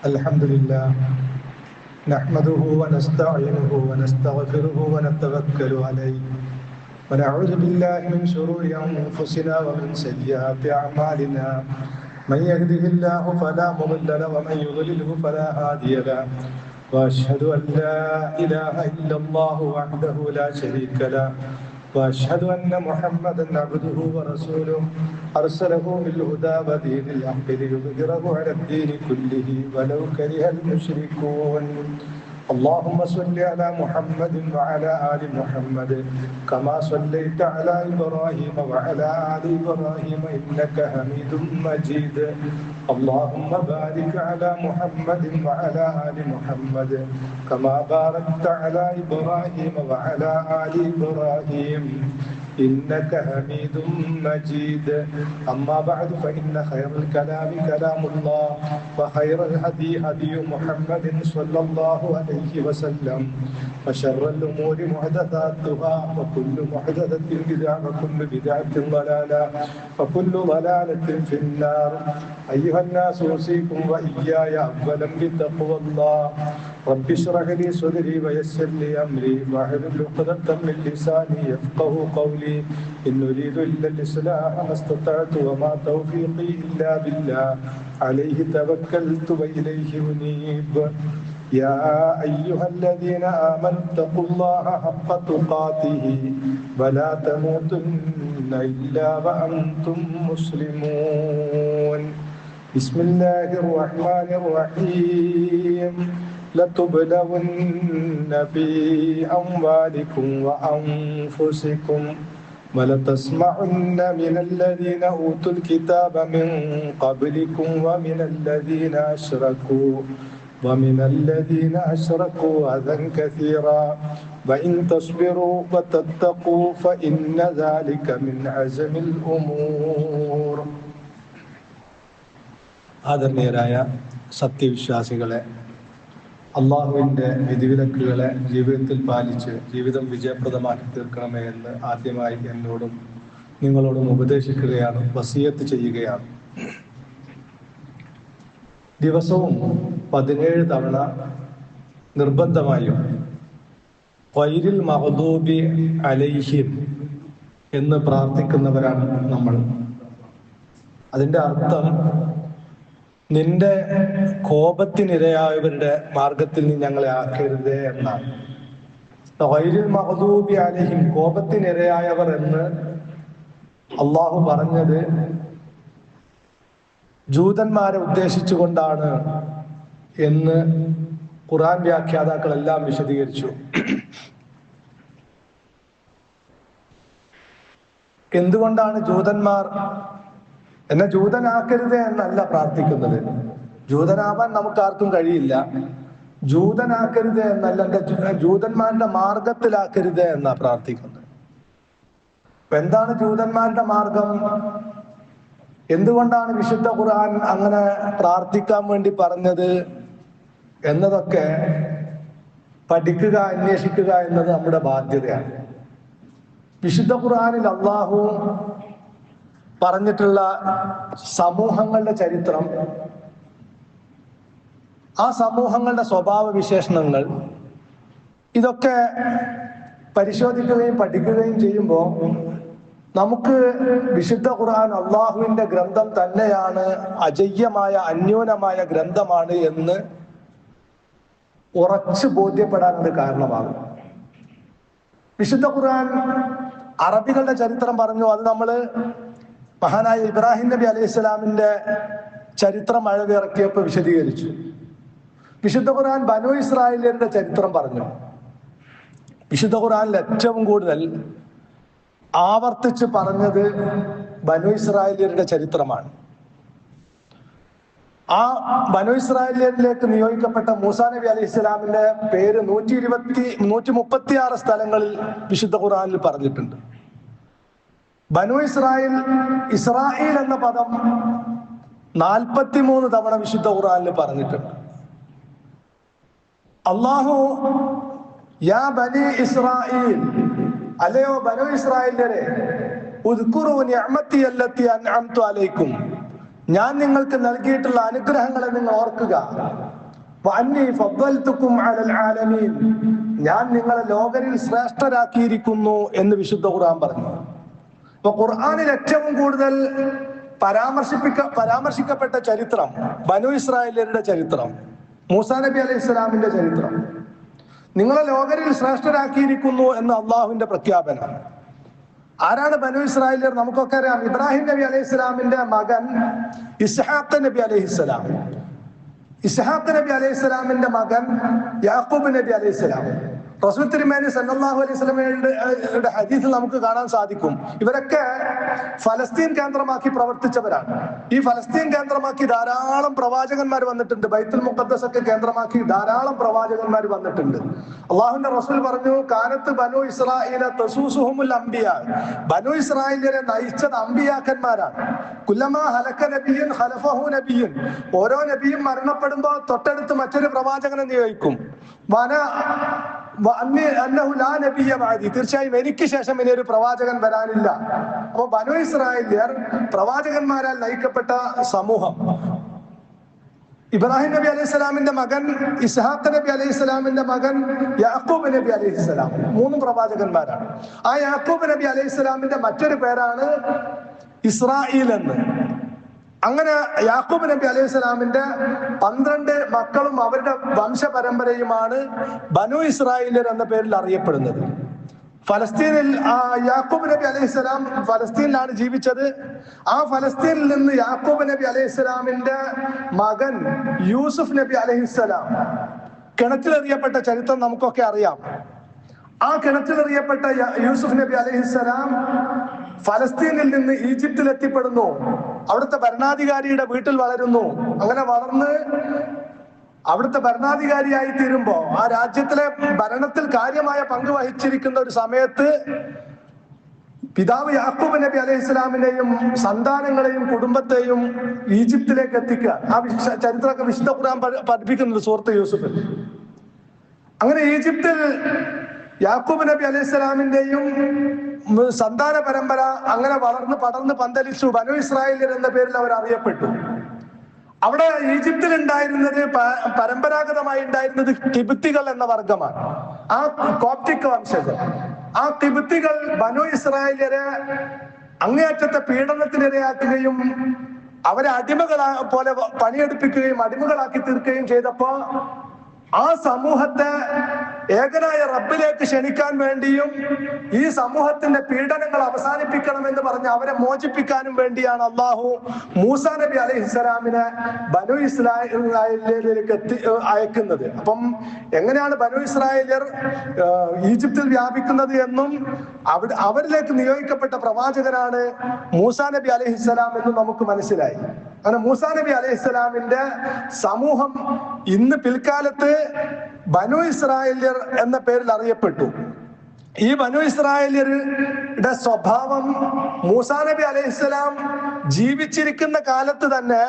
الحمد لله نحمده ونستعينه ونستغفره ونتوكل عليه ونعوذ بالله من شرور أنفسنا ومن سيئات أعمالنا من يهده الله فلا مضل له ومن يضلله فلا هادي له وأشهد أن لا إله إلا الله وحده لا شريك له وأشهد أن محمدا عبده ورسوله أرسله بالهدى ودين الحق ليظهره على الدين كله ولو كره المشركون اللهم صل على محمد وعلى آل محمد كما صليت على إبراهيم وعلى آل إبراهيم إنك حميد مجيد اللهم بارك على محمد وعلى آل محمد كما باركت على إبراهيم وعلى آل إبراهيم إنك حميد مجيد أما بعد فإن خير الكلام كلام الله وخير الهدي هدي محمد صلى الله عليه وسلم وشر الأمور محدثاتها وكل محدثة بدعة وكل بدعة ضلالة وكل ضلالة في النار أيها الناس أوصيكم وإياي أولا بتقوى الله رب اشرح لي صدري ويسر لي أمري واحلل عقدة من لساني يفقه قولي إن أريد إلا الإصلاح ما استطعت وما توفيقي إلا بالله عليه توكلت وإليه أنيب يا أيها الذين آمنوا اتقوا الله حق تقاته ولا تموتن إلا وأنتم مسلمون بسم الله الرحمن الرحيم لتبلون في أموالكم وأنفسكم ولتسمعن من الذين أوتوا الكتاب من قبلكم ومن الذين أشركوا أذى كثيرا وإن تصبروا وتتقوا فإن ذلك من عزم الأمور. ആദരണീയരായ സത്യവിശ്വാസികളെ, അള്ളാഹുവിൻ്റെ വിധിവിലക്കുകളെ ജീവിതത്തിൽ പാലിച്ച് ജീവിതം വിജയപ്രദമാക്കി തീർക്കണമേ എന്ന് ആദ്യമായി എന്നോടും നിങ്ങളോടും ഉപദേശിക്കുകയാണ്, വസിയത്ത് ചെയ്യുകയാണ്. ദിവസവും 17 തവണ നിർബന്ധമായും ഖൈറിൽ മഗ്ദൂബി അലൈഹിം എന്ന് പ്രാർത്ഥിക്കുന്നവരാണ് നമ്മൾ. അതിൻ്റെ അർത്ഥം നിന്റെ കോപത്തിനിരയായവരുടെ മാർഗത്തിൽ നീ ഞങ്ങളെ ആക്കരുതേ എന്നാണ്. ഖൈറിൽ മഗ്ദൂബി അലൈഹിം, കോപത്തിനിരയായവർ എന്ന് അള്ളാഹു പറഞ്ഞത് ജൂതന്മാരെ ഉദ്ദേശിച്ചുകൊണ്ടാണ് എന്ന് ഖുർആൻ വ്യാഖ്യാതാക്കളെല്ലാം വിശദീകരിച്ചു. എന്തുകൊണ്ടാണ് ജൂതന്മാർ എന്നെ ജൂതനാക്കരുത് എന്നല്ല പ്രാർത്ഥിക്കുന്നത്. ജൂതനാവാൻ നമുക്ക് ആർക്കും കഴിയില്ല. ജൂതനാക്കരുത് എന്നല്ല, ജൂതന്മാരുടെ മാർഗത്തിലാക്കരുത് എന്നാ പ്രാർത്ഥിക്കുന്നത്. എന്താണ് ജൂതന്മാരുടെ മാർഗം? എന്തുകൊണ്ടാണ് വിശുദ്ധ ഖുർആൻ അങ്ങനെ പ്രാർത്ഥിക്കാൻ വേണ്ടി പറഞ്ഞത് എന്നതൊക്കെ പഠിക്കുക, അന്വേഷിക്കുക എന്നത് നമ്മുടെ ബാധ്യതയാണ്. വിശുദ്ധ ഖുർആനിൽ അള്ളാഹു പറഞ്ഞിട്ടുള്ള സമൂഹങ്ങളുടെ ചരിത്രം, ആ സമൂഹങ്ങളുടെ സ്വഭാവ വിശേഷണങ്ങൾ, ഇതൊക്കെ പരിശോധിക്കുകയും പഠിക്കുകയും ചെയ്യുമ്പോൾ നമുക്ക് വിശുദ്ധ ഖുർആൻ അള്ളാഹുവിന്റെ ഗ്രന്ഥം തന്നെയാണ്, അജയ്യമായ അന്യൂനമായ ഗ്രന്ഥമാണ് എന്ന് ഉറച്ചു ബോധ്യപ്പെടാനത് കാരണമാകും. വിശുദ്ധ ഖുർആൻ അറബികളുടെ ചരിത്രം പറഞ്ഞു. അത് നമ്മള് മഹാനായ ഇബ്രാഹിം നബി അലൈഹി സ്വലാമിന്റെ ചരിത്രം അഴവിറക്കിയപ്പോൾ വിശദീകരിച്ചു. വിശുദ്ധ ഖുർആൻ ബനു ഇസ്രായേലിന്റെ ചരിത്രം പറഞ്ഞു. വിശുദ്ധ ഖുർആനിൽ ഏറ്റവും കൂടുതൽ ആവർത്തിച്ച് പറഞ്ഞത് ബനു ഇസ്രായേലിന്റെ ചരിത്രമാണ്. ആ ബനു ഇസ്രായേലിലേക്ക് നിയോഗിക്കപ്പെട്ട മൂസാ നബി അലൈഹി സ്വലാമിന്റെ പേര് 136 സ്ഥലങ്ങളിൽ വിശുദ്ധ ഖുർആനിൽ പറഞ്ഞിട്ടുണ്ട്. ബനു ഇസ്രായേൽ, ഇസ്രായേൽ എന്ന പദം 43 തവണ വിശുദ്ധ ഖുർആനിൽ പറഞ്ഞിട്ടുണ്ട്. അല്ലാഹു യാ ബനി ഇസ്രായേൽ, അല്ലയോ ബനു ഇസ്രായേലരെ, ഉദ്കുറു നിഅമതി അല്ലതി അൻഅംതു അലൈക്കും, ഞാൻ നിങ്ങൾക്ക് നൽകിയിട്ടുള്ള അനുഗ്രഹങ്ങളെ നിങ്ങൾ ഓർക്കുക. വഅന്നി ഫദ്ദൽതുകും അലൽ ആലമീൻ, ഞാൻ നിങ്ങളെ ലോകരിൽ ശ്രേഷ്ഠരാക്കിയിരിക്കുന്നു എന്ന് വിശുദ്ധ ഖുർആൻ പറഞ്ഞു. അപ്പൊ ഖുർആനിൽ ഏറ്റവും കൂടുതൽ പരാമർശിക്കപ്പെട്ട ചരിത്രം ബനു ഇസ്രായേലിയരുടെ ചരിത്രം, മൂസാ നബി അലൈഹി ഇസ്ലാമിന്റെ ചരിത്രം. നിങ്ങളെ ലോകരിൽ ശ്രേഷ്ഠരാക്കിയിരിക്കുന്നു എന്ന് അള്ളാഹുവിന്റെ പ്രഖ്യാപനം. ആരാണ് ബനു ഇസ്രായേലിയർ? നമുക്കൊക്കെ അറിയാം. ഇബ്രാഹിം നബി അലൈഹി ഇസ്ലാമിന്റെ മകൻ ഇസ്ഹാഖ് നബി അലൈഹി ഇസ്ലാം, ഇസ്ഹാഖ് നബി അലൈഹി ഇസ്ലാമിന്റെ മകൻ യാക്കൂബ് നബി അലൈഹി ഇസ്ലാം. റസൂൽ തിരുമേനി സല്ലല്ലാഹു അലൈഹി വസല്ലമയുടെ ഹദീസിൽ നമുക്ക് കാണാൻ സാധിക്കും, ഇവരൊക്കെ ഫലസ്തീൻ കേന്ദ്രമാക്കി പ്രവർത്തിച്ചവരാണ്. ഈ ഫലസ്തീൻ കേന്ദ്രമാക്കി ധാരാളം പ്രവാചകന്മാർ വന്നിട്ടുണ്ട്. ബൈത്തുൽ മുഖദ്ദസ് ഒക്കെ കേന്ദ്രമാക്കി ധാരാളം പ്രവാചകന്മാർ വന്നിട്ടുണ്ട്. അള്ളാഹുവിന്റെ റസൂൽ പറഞ്ഞു, കാനത്ത് ബനു ഇസ്രായേല തസൂസുഹുമുൽ അംബിയാ, ബനു ഇസ്രായേലിനെ നയിച്ചത് അംബിയാക്കന്മാരാണ്. കുല്ലമാ ഹലക നബിയ്യുൻ ഖലഫഹു നബിയ്യുൻ, ഓരോ നബിയും മരണപ്പെടുമ്പോൾ തൊട്ടടുത്ത് മറ്റൊരു പ്രവാചകനെ നിയോഗിക്കും. തീർച്ചയായും എനിക്ക് ശേഷം ഇനി ഒരു പ്രവാചകൻ വരാനില്ല. അപ്പൊ ബനു ഇസ്രായേലിയർ പ്രവാചകന്മാരാൽ നയിക്കപ്പെട്ട സമൂഹം. ഇബ്രാഹിം നബി അലൈഹി സ്വലാമിന്റെ മകൻ ഇസ്ഹാഖ് നബി അലൈഹി സ്വലാമിന്റെ മകൻ യാക്കൂബ് നബി അലൈഹി സ്വലാം, മൂന്നും പ്രവാചകന്മാരാണ്. ആ യാക്കൂബ് നബി അലൈഹി സ്വലാമിന്റെ മറ്റൊരു പേരാണ് ഇസ്രായേൽ എന്ന്. അങ്ങനെ യാക്കൂബ് നബി അലൈഹി സ്വലാമിന്റെ 12 മക്കളും അവരുടെ വംശപരമ്പരയുമാണ് ബനു ഇസ്രായേലിയർ എന്ന പേരിൽ അറിയപ്പെടുന്നത്. ഫലസ്തീനിൽ യാക്കൂബ് നബി അലൈഹി സ്വലാം ഫലസ്തീനിലാണ് ജീവിച്ചത്. ആ ഫലസ്തീനിൽ നിന്ന് യാക്കൂബ് നബി അലൈഹി സ്വലാമിന്റെ മകൻ യൂസുഫ് നബി അലൈഹി സ്വലാം കിണറ്റിലെറിയപ്പെട്ട ചരിത്രം നമുക്കൊക്കെ അറിയാം. ആ കിണറ്റിലെറിയപ്പെട്ട യൂസുഫ് നബി അലൈഹിസ്സലാം ഫലസ്തീനിൽ നിന്ന് ഈജിപ്തിൽ എത്തിപ്പെടുന്നു. അവിടുത്തെ ഭരണാധികാരിയുടെ വീട്ടിൽ വളരുന്നു. അങ്ങനെ വളർന്ന് അവിടുത്തെ ഭരണാധികാരിയായി തീരുമ്പോ ആ രാജ്യത്തിലെ ഭരണത്തിൽ കാര്യമായ പങ്ക് വഹിച്ചിരിക്കുന്ന ഒരു സമയത്ത് പിതാവ് യാക്കൂബ് നബി അലൈഹി സ്വലാമിനെയും സന്താനങ്ങളെയും കുടുംബത്തെയും ഈജിപ്തിലേക്ക് എത്തിക്കുക. ആ ചരിത്രമൊക്കെ വിശുദ്ധ ഖുർആൻ പഠിപ്പിക്കുന്നത് സൂറത്ത് യൂസുഫ്. അങ്ങനെ ഈജിപ്തിൽ യാക്കൂബ് നബി അലൈഹി സ്വലാമിന്റെയും സന്താന പരമ്പര അങ്ങനെ വളർന്ന് പടർന്ന് പന്തലിച്ചു. ബനു ഇസ്രായേലിയർ എന്ന പേരിൽ അവർ അറിയപ്പെട്ടു. അവിടെ ഈജിപ്തിൽ ഉണ്ടായിരുന്നത് പരമ്പരാഗതമായി ഉണ്ടായിരുന്നത് കിബിത്തികൾ എന്ന വർഗമാണ്. ആ കോപ്റ്റിക് വംശജർ, ആ കിബിത്തികൾ ബനു ഇസ്രായേലിയരെ അങ്ങേയറ്റത്തെ പീഡനത്തിനിരയാക്കുകയും അവരെ അടിമകളാ പോലെ പണിയെടുപ്പിക്കുകയും അടിമകളാക്കി തീർക്കുകയും ചെയ്തപ്പോ ആ സമൂഹത്തെ ഏകനായ റബ്ബിലേക്ക് ക്ഷണിക്കാൻ വേണ്ടിയും ഈ സമൂഹത്തിന്റെ പീഡനങ്ങൾ അവസാനിപ്പിക്കണമെന്ന് പറഞ്ഞ് അവരെ മോചിപ്പിക്കാനും വേണ്ടിയാണ് അള്ളാഹു മൂസാ നബി അലൈഹിസ്സലാമിനെ ബനു ഇസ്രായേലിലേക്ക് അയക്കുന്നത്. അപ്പം എങ്ങനെയാണ് ബനു ഇസ്രായേലിയർ ഈജിപ്തിൽ വ്യാപിക്കുന്നത് എന്നും അവരിലേക്ക് നിയോഗിക്കപ്പെട്ട പ്രവാചകനാണ് മൂസാ നബി അലൈഹിസ്സലാം എന്നും നമുക്ക് മനസ്സിലായി. അങ്ങനെ മൂസാ നബി അലൈഹിസ്സലാമിന്റെ സമൂഹം ഇന്ന് പിൽക്കാലത്ത് ബനു ഇസ്രായേലിയർ എന്ന പേരിൽ അറിയപ്പെട്ടു. ഈ ബനു ഇസ്രായേലിയരുടെ സ്വഭാവം മൂസാ നബി അലൈഹിസ്സലാം ജീവിച്ചിരിക്കുന്ന കാലത്ത് തന്നെ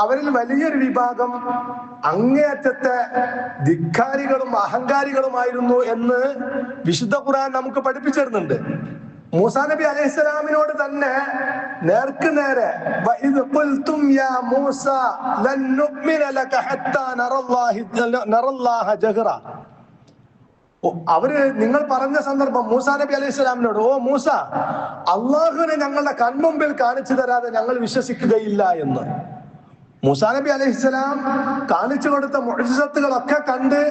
അവരിൽ വലിയൊരു വിഭാഗം അങ്ങേയറ്റത്തെ ധിക്കാരികളും അഹങ്കാരികളുമായിരുന്നു എന്ന് വിശുദ്ധ ഖുർആൻ നമുക്ക് പഠിപ്പിച്ചിരുന്നുണ്ട്. മൂസാ നബി അലൈഹിസ്സലാമിനോട് തന്നെ നേർക്ക് നേരെ അവര് നിങ്ങൾ പറഞ്ഞ സന്ദർഭം മൂസാ നബി അലൈഹിസ്സലാമിനോട്, ഓ മൂസ, അള്ളാഹുവിനെ ഞങ്ങളുടെ കൺമുമ്പിൽ കാണിച്ചു തരാതെ ഞങ്ങൾ വിശ്വസിക്കുകയില്ല എന്ന്. മൂസാ നബി അലൈഹിസ്സലാം കാണിച്ചു കൊടുത്ത മുഅ്ജിസത്തുകളൊക്കെ കണ്ട്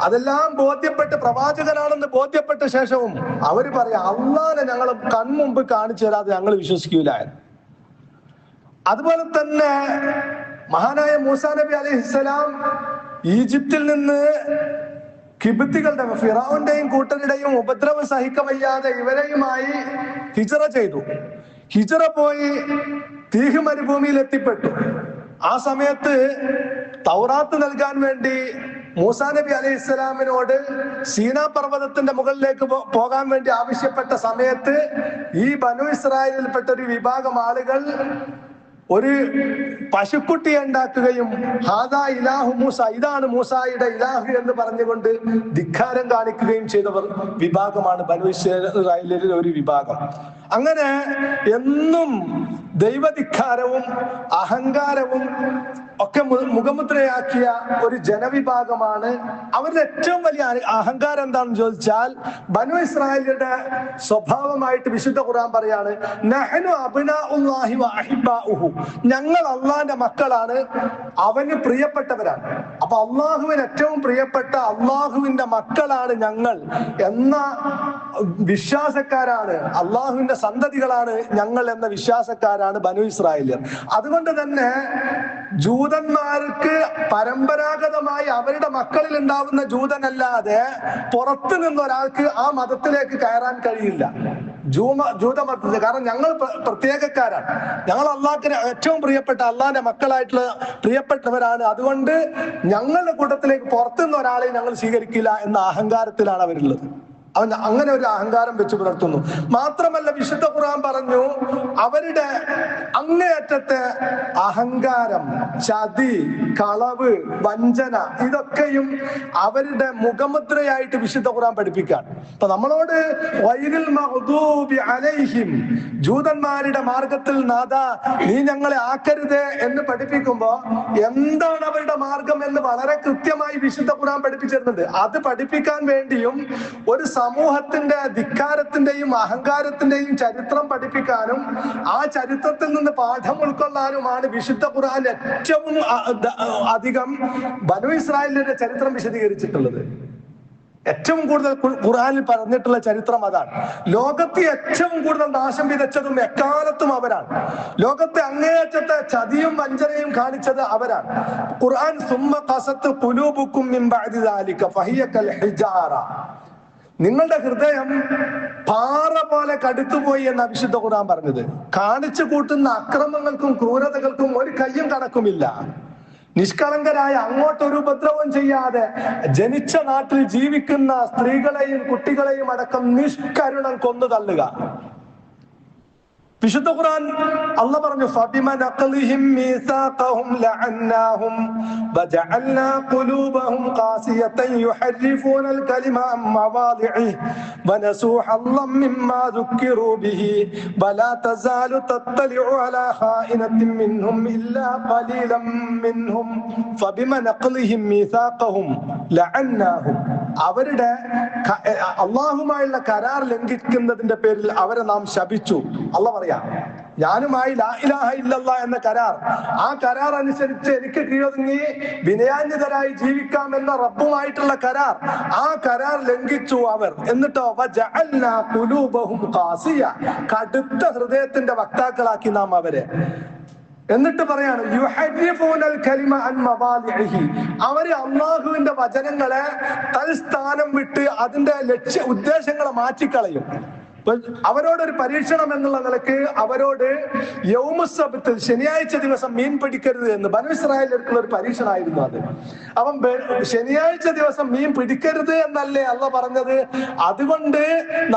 അതെല്ലാം ബോധ്യപ്പെട്ട് പ്രവാചകനാണെന്ന് ബോധ്യപ്പെട്ട ശേഷവും അവര് പറയാ, അള്ളാഹിനെ ഞങ്ങൾ കൺമുമ്പ് കാണിച്ചു തരാതെ ഞങ്ങൾ വിശ്വസിക്കൂല. അതുപോലെ തന്നെ മഹാനായ മൂസാ നബി അലൈഹിസ്സലാം ഈജിപ്തിൽ നിന്ന് കിബിത്തികളുടെ ഫിറഔന്റെയും കൂട്ടരുടെയും ഉപദ്രവം സഹിക്കവയ്യാതെ ഇവരെയുമായി ഹിജറ ചെയ്തു. ഹിജറ പോയി തീഹ് മരുഭൂമിയിൽ എത്തിപ്പെട്ടു. ആ സമയത്ത് തൗറാത്ത് നൽകാൻ വേണ്ടി മൂസാ നബി അലൈഹിസ്സലാമിനോട് സീനാ പർവ്വതത്തിന്റെ മുകളിലേക്ക് പോകാൻ വേണ്ടി ആവശ്യപ്പെട്ട സമയത്ത് ഈ ബനു ഇസ്രായേലിൽപ്പെട്ട ഒരു വിഭാഗം ആളുകൾ ഒരു പശുക്കുട്ടിയെ ഉണ്ടാക്കുകയും ഹാദാ ഇലാഹു മൂസ, ഇതാണ് മൂസായുടെ ഇലാഹു എന്ന് പറഞ്ഞുകൊണ്ട് ധിക്കാരം കാണിക്കുകയും ചെയ്തവർ വിഭാഗമാണ് ബനു ഇസ്രായേലിലെ ഒരു വിഭാഗം. അങ്ങനെ എന്നും ദൈവധിക്കാരവും അഹങ്കാരവും ഒക്കെ മുഖമുദ്രയാക്കിയ ഒരു ജനവിഭാഗമാണ്. അവരുടെ ഏറ്റവും വലിയ അഹങ്കാരം എന്താണെന്ന് ചോദിച്ചാൽ, ബനു ഇസ്രായേലിന്റെ സ്വഭാവമായിട്ട് വിശുദ്ധ ഖുർആൻ പറയാണ്, നഹ്നു അബ്നാഉല്ലാഹി വ അഹിബ്ബാഉഹു, ഞങ്ങൾ അള്ളാഹിന്റെ മക്കളാണ്, അവന് പ്രിയപ്പെട്ടവരാണ്. അപ്പൊ അള്ളാഹുവിന് ഏറ്റവും പ്രിയപ്പെട്ട അള്ളാഹുവിന്റെ മക്കളാണ് ഞങ്ങൾ എന്ന വിശ്വാസക്കാരാണ്, അള്ളാഹുവിന്റെ സന്തതികളാണ് ഞങ്ങൾ എന്ന വിശ്വാസക്കാരാണ് ബനു ഇസ്രായേലിയർ. അതുകൊണ്ട് തന്നെ ജൂതന്മാർക്ക് പരമ്പരാഗതമായി അവരുടെ മക്കളിൽ ഉണ്ടാവുന്ന ജൂതനല്ലാതെ പുറത്തു നിന്ന് ഒരാൾക്ക് ആ മതത്തിലേക്ക് കയറാൻ കഴിയില്ല, ജൂതമതത്തിൽ. കാരണം ഞങ്ങൾ പ്രത്യേകക്കാരാണ്, ഞങ്ങൾ അള്ളാഹിന് ഏറ്റവും പ്രിയപ്പെട്ട അള്ളാഹിന്റെ മക്കളായിട്ടുള്ള പ്രിയപ്പെട്ടവരാണ്. അതുകൊണ്ട് ഞങ്ങളുടെ കൂട്ടത്തിലേക്ക് പുറത്തുനിന്ന് ഒരാളെ ഞങ്ങൾ സ്വീകരിക്കില്ല എന്ന അഹങ്കാരത്തിലാണ് അവരുള്ളത്. അവൻ അങ്ങനെ ഒരു അഹങ്കാരം വെച്ച് പുലർത്തുന്നു. മാത്രമല്ല വിശുദ്ധ ഖുർആൻ പറഞ്ഞു, അവരുടെ അങ്ങേയറ്റത്തെ അഹങ്കാരം, ചതി, കളവ്, വഞ്ചന, ഇതൊക്കെയും അവരുടെ മുഖമുദ്രയായിട്ട് വിശുദ്ധ ഖുർആൻ പഠിപ്പിക്കാൻ. അപ്പൊ നമ്മളോട് ഗൈറിൽ മഗ്ദൂബി അലൈഹിം, ജൂതന്മാരുടെ മാർഗത്തിൽ നാഥ നീ ഞങ്ങളെ ആക്കരുത് എന്ന് പഠിപ്പിക്കുമ്പോ എന്താണ് അവരുടെ മാർഗം എന്ന് വളരെ കൃത്യമായി വിശുദ്ധ ഖുർആൻ പഠിപ്പിച്ചിരുന്നത്. അത് പഠിപ്പിക്കാൻ വേണ്ടിയും ഒരു സമൂഹത്തിന്റെ ധിക്കാരത്തിന്റെയും അഹങ്കാരത്തിന്റെയും ചരിത്രം പഠിപ്പിക്കാനും ആ ചരിത്രത്തിൽ നിന്ന് പാഠം ഉൾക്കൊള്ളാനുമാണ് വിശുദ്ധ ഖുർആൻ ഏറ്റവും അധികം ബനു ഇസ്രായേലിന്റെ ചരിത്രം വിശദീകരിച്ചിട്ടുള്ളത്. ഏറ്റവും കൂടുതൽ ഖുർആനിൽ പറഞ്ഞിട്ടുള്ള ചരിത്രം അതാണ്. ലോകത്ത് ഏറ്റവും കൂടുതൽ നാശം വിതച്ചതും എക്കാലത്തും അവരാണ്. ലോകത്തെ അങ്ങേയറ്റത്തെ ചതിയും വഞ്ചനയും കാണിച്ചത് അവരാണ്. ഖുർആൻ സുമ്മ ഖസത്ത് ഖുലൂബുക്കും മിൻ ബഅദി ദാലിക ഫഹിയ കൽ ഹിജാറ, നിങ്ങളുടെ ഹൃദയം പാറ പോലെ കടുത്തുപോയി എന്ന വിശുദ്ധ ഖുർആൻ പറഞ്ഞത്. കാണിച്ചു കൂട്ടുന്ന അക്രമങ്ങൾക്കും ക്രൂരതകൾക്കും ഒരു കയ്യും കണക്കുമില്ല. നിഷ്കളങ്കരായ, അങ്ങോട്ടൊരു ഉപദ്രവം ചെയ്യാതെ ജനിച്ച നാട്ടിൽ ജീവിക്കുന്ന സ്ത്രീകളെയും കുട്ടികളെയും അടക്കം നിഷ്കരുണം കൊന്നു തള്ളുക. വിശുദ്ധ ഖുർആൻ അല്ലാഹ് പറഞ്ഞു, ഫബിമ നഖ്ലിഹിം മീസാഖഹും ലഅന്നാഹും വജഅൽനാ ഖുലൂബഹും ഖാസിയതൻ യുഹർരിഫൂനൽ കലിമ അൻ മവാദിഇഹി വനസൂ ഹല്ലം മിമ്മാ ദുക്കിറൂ ബിഹി വലാ തസാലു തത്തലിഉ അലാ ഖായിനത്തിൻ മിൻഹും ഇല്ലാ ഖലീലൻ മിൻഹും ഫബിമ നഖ്ലിഹിം മീസാഖഹും ലഅന്നാഹും, അവരുടെ അള്ളാഹുമായുള്ള കരാർ ലംഘിക്കുന്നതിന്റെ പേരിൽ അവരെ നാം ശപിച്ചു. അള്ളാഹ് പറയാ, ഞാനുമായി ലാ ഇലാഹ ഇല്ലല്ലാഹ് എന്ന കരാർ, ആ കരാർ അനുസരിച്ച് എനിക്ക് കീഴൊതുങ്ങി വിനയാന്വിതരായി ജീവിക്കാം എന്ന റബ്ബുമായിട്ടുള്ള കരാർ, ആ കരാർ ലംഘിച്ചു അവർ. എന്നിട്ടോ വജഅൽനാ ഖുലൂബഹും ഖാസിയ, കടുത്ത ഹൃദയത്തിന്റെ വക്താക്കളാക്കി നാം അവരെ. എന്നിട്ട് പറയാണ് യുഹർരിഫൂനൽ കലിമ അൻ മവാദിഇഹി, അവര് അല്ലാഹുവിന്റെ വചനങ്ങളെ തൽസ്ഥാനം വിട്ട് അതിന്റെ ഉദ്ദേശങ്ങളെ മാറ്റിക്കളയും. അവരോടൊരു പരീക്ഷണം എന്നുള്ള നിലക്ക് അവരോട് യൗമുസ്സബ്ത്തിൽ, ശനിയാഴ്ച ദിവസം മീൻ പിടിക്കരുത് എന്ന് ബനു ഇസ്രായേലിലുള്ള ഒരു പരീക്ഷണമായിരുന്നു അത്. അപ്പം ശനിയാഴ്ച ദിവസം മീൻ പിടിക്കരുത് എന്നല്ലേ അള്ളാഹ് പറഞ്ഞത്? അതുകൊണ്ട്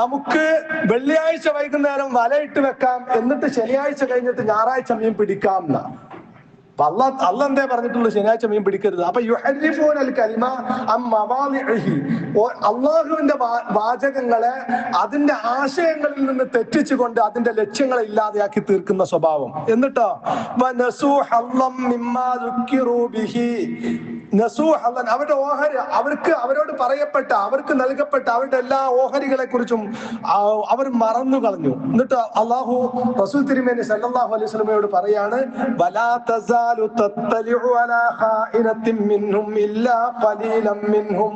നമുക്ക് വെള്ളിയാഴ്ച വൈകുന്നേരം വലയിട്ട് വെക്കാം, എന്നിട്ട് ശനിയാഴ്ച കഴിഞ്ഞിട്ട് ഞായറാഴ്ച മീൻ പിടിക്കാം എന്നാ. അള്ളാഹ് എന്തേ പറഞ്ഞിട്ടുള്ളൂ ശനിയാഴ്ച മീൻ പിടിക്കരുത്? അപ്പൊ യുഹർരിഫൂനൽ കലിമ അൻ മവാദിഇഹി, അള്ളാഹുവിന്റെ വാചകങ്ങളെ അതിന്റെ ആശയങ്ങളിൽ നിന്ന് തെറ്റിച്ചുകൊണ്ട് അതിന്റെ ലക്ഷ്യങ്ങളെ ഇല്ലാതെയാക്കി തീർക്കുന്ന സ്വഭാവം. എന്നിട്ടോ വനസൂ ഹല്ലം മിമ്മാ ദുക്കിറൂ ബിഹി, അവരുടെ ഓഹരി, അവരോട് പറയപ്പെട്ട, അവർക്ക് നൽകപ്പെട്ട അവരുടെ എല്ലാ ഓഹരികളെ കുറിച്ചും അവർ മറന്നു കളഞ്ഞു. എന്നിട്ട് അള്ളാഹു റസൂൽ തിരുമേനി സല്ലല്ലാഹു അലൈഹി വസല്ലമയോട് പറയാണ്, വലാ തസാലു തത്തലിഉ അലാ ഖായിനത്തിൻ മിൻഹും ഇല്ലാ ഖലീലൻ മിൻഹും,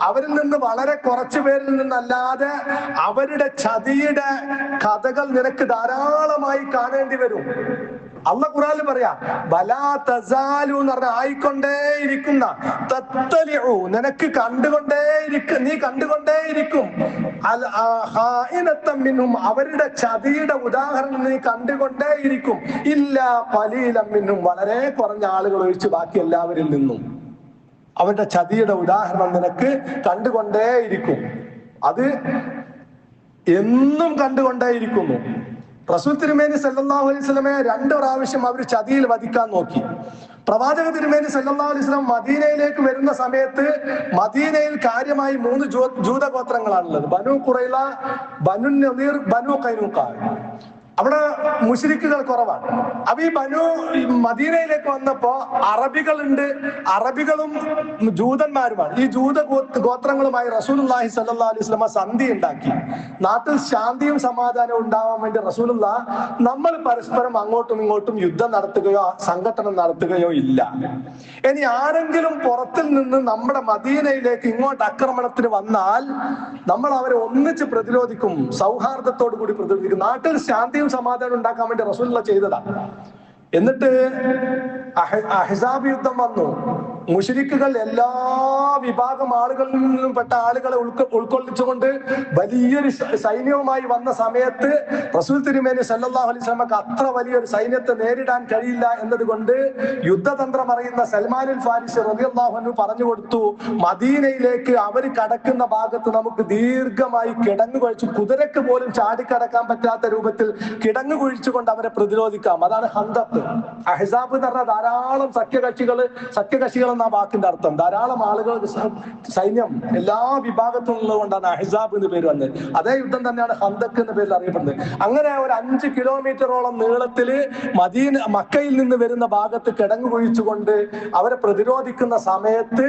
അവരിൽ നിന്ന് വളരെ കുറച്ചു പേരിൽ നിന്നല്ലാതെ അവരുടെ ചതിയുടെ കഥകൾ നിനക്ക് ധാരാളമായി കാണേണ്ടി വരും. അള്ളാഹ് ഖുർആനിൽ പറയാ, വലാ തസാലു എന്ന് പറഞ്ഞ ആയിക്കൊണ്ടേയിരിക്കുന്ന, തത്തലിഉ നിനക്ക് നീ കണ്ടുകൊണ്ടേയിരിക്കും, ഖായിനത്തൻ മിൻഹും അവരുടെ ചതിയുടെ ഉദാഹരണം നീ കണ്ടുകൊണ്ടേയിരിക്കും, ഇല്ലാ ഖലീലൻ മിൻഹും വളരെ കുറഞ്ഞ ആളുകൾ ഒഴിച്ച് ബാക്കി എല്ലാവരിൽ നിന്നും അവരുടെ ചതിയുടെ ഉദാഹരണം നിനക്ക് കണ്ടുകൊണ്ടേയിരിക്കും. അത് എന്നും കണ്ടുകൊണ്ടേയിരിക്കുന്നു. റസൂൽ തിരുമേനി സല്ലല്ലാഹു അലൈഹി വസല്ലമയെ 2 പ്രാവശ്യം അവർ ചതിയിൽ വധിക്കാൻ നോക്കി. പ്രവാചക തിരുമേനി സല്ലല്ലാഹു അലൈഹി വസല്ലം മദീനയിലേക്ക് വരുന്ന സമയത്ത് മദീനയിൽ കാര്യമായി 3 ജൂതഗോത്രങ്ങളാണുള്ളത്: ബനു ഖുറൈള, ബനു നദീർ, ബനു ഖൈനുഖാ. അവിടെ മുശ്രിക്കുകൾ കുറവാണ്. അപ്പൊ ഈ മദീനയിലേക്ക് വന്നപ്പോ അറബികളുണ്ട്, അറബികളും ജൂതന്മാരുമാണ്. ഈ ജൂത ഗോത്രങ്ങളുമായി റസൂലുള്ളാഹി സ്വല്ലല്ലാഹു അലൈഹി വസല്ലം സന്ധി ഉണ്ടാക്കി. നാട്ടിൽ ശാന്തിയും സമാധാനവും ഉണ്ടാവാൻ വേണ്ടി റസൂലുള്ളാഹ് നമ്മൾ പരസ്പരം അങ്ങോട്ടും ഇങ്ങോട്ടും യുദ്ധം നടത്തുകയോ സംഘടന നടത്തുകയോ ഇല്ല. ഇനി ആരെങ്കിലും പുറത്തിൽ നിന്ന് നമ്മുടെ മദീനയിലേക്ക് ഇങ്ങോട്ട് ആക്രമണത്തിന് വന്നാൽ നമ്മൾ അവരെ ഒന്നിച്ച് പ്രതിരോധിക്കും, സൗഹാർദ്ദത്തോടു കൂടി പ്രതിരോധിക്കും. നാട്ടിൽ ശാന്തി സമാധാനം ഉണ്ടാക്കാൻ വേണ്ടി റസൂലുള്ളാഹ് ചെയ്തതാണ്. എന്നിട്ട് അഹ്സാബ് യുദ്ധം വന്നു. മുശ്രിക്കുകൾ എല്ലാ വിഭാഗം ആളുകളിൽ നിന്നും പെട്ട ആളുകളെ ഉൾക്കൊള്ളിച്ചുകൊണ്ട് വലിയൊരു സൈന്യവുമായി വന്ന സമയത്ത് റസൂൽ തിരുമേനി സല്ലല്ലാഹു അലൈഹി വസല്ലമക്ക് അത്ര വലിയൊരു സൈന്യത്തെ നേരിടാൻ കഴിയില്ല എന്നതുകൊണ്ട് യുദ്ധതന്ത്രം അറിയുന്ന സൽമാനുൽ ഫാരിസി റളിയല്ലാഹു അൻഹു പറഞ്ഞു കൊടുത്തു, മദീനയിലേക്ക് അവർ കടക്കുന്ന ഭാഗത്ത് നമുക്ക് ദീർഘമായി കിടങ്ങു കുഴിച്ചു, കുതിരക്ക് പോലും ചാടിക്കടക്കാൻ പറ്റാത്ത രൂപത്തിൽ കിടങ്ങു കുഴിച്ചുകൊണ്ട് അവരെ പ്രതിരോധിക്കാം. അതാണ് ഹന്തത്ത്. അഹ്സാബ് എന്ന് പറഞ്ഞാൽ ധാരാളം സഖ്യകക്ഷികൾ എന്ന വാക്കിന്റെ അർത്ഥം. ധാരാളം ആളുകൾ, സൈന്യം എല്ലാ വിഭാഗത്തും ഉള്ളതുകൊണ്ടാണ് അഹ്സാബ് എന്ന് പേര് വന്നത്. അതേ യുദ്ധം തന്നെയാണ് ഹന്തക്ക് എന്ന പേരിൽ അറിയപ്പെടുന്നത്. അങ്ങനെ ഒരു 5 കിലോമീറ്ററോളം നീളത്തില് മക്കയിൽ നിന്ന് വരുന്ന ഭാഗത്ത് കിടങ്ങു കുഴിച്ചുകൊണ്ട് അവരെ പ്രതിരോധിക്കുന്ന സമയത്ത്